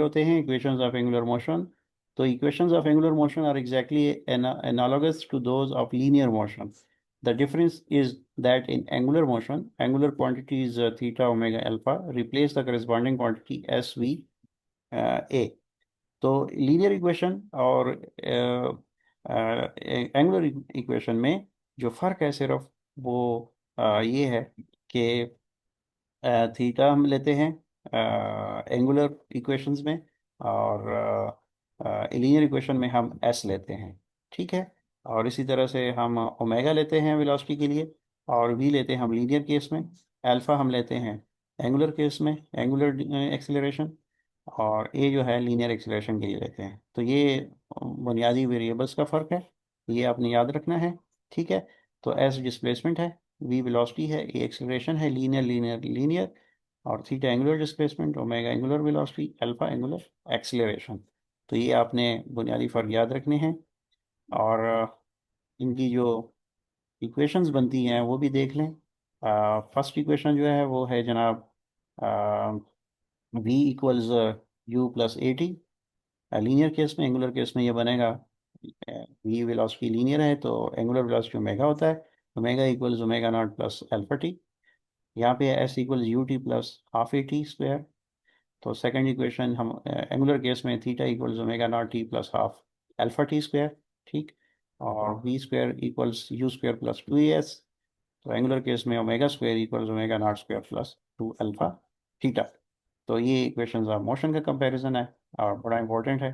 होते हैं equations of angular motion. तो equations of angular motion are exactly analogous to those of linear motion. The difference is that in angular motion angular quantities theta omega alpha replace the corresponding quantity S V A. तो linear equation और angular equation में जो फर्क है सिर्फ वो ये है कि थीटा हम लेते हैं एंगुलर इक्वेशंस में, और लीनियर इक्वेशन में हम एस लेते हैं। ठीक है। और इसी तरह से हम ओमेगा लेते हैं वेलोसिटी के लिए, और वी लेते हैं हम लीनियर केस में। अल्फा हम लेते हैं एंगुलर केस में, एंगुलर एक्सेलरेशन। और ए जो है लीनियर एक्सेलरेशन के लिए लेते हैं। तो ये बुनियादी वेरिएबल्स का फ़र्क है, ये आपने याद रखना है। ठीक है। तो एस डिस्प्लेसमेंट है, वी वेलोसिटी है, ए एक्सेलरेशन है, लीनियर लीनियर लीनियर, और theta angular displacement, omega angular velocity, alpha angular acceleration. तो ये आपने बुनियादी फ़र्क याद रखने हैं। और इनकी जो इक्वेशंस बनती हैं वो भी देख लें। फर्स्ट इक्वेशन जो है वो है जनाब v equals you plus A T. Linear case में, एंगुलर केस में ये बनेगा, v वेलोसिटी लीनियर है तो एंगुलर वेलोसिटी ओमेगा होता है, omega equals omega naught plus alpha T. यहाँ पे S equals U T plus half A T square. तो सेकंड इक्वेशन हम एंगुलर केस में theta equals omega naught T plus half alpha T square. ठीक। और V square equals U square plus two S. तो angular case में omega square equals omega naught square plus two alpha theta. तो ये equations of motion का comparison है और बड़ा इंपॉर्टेंट है।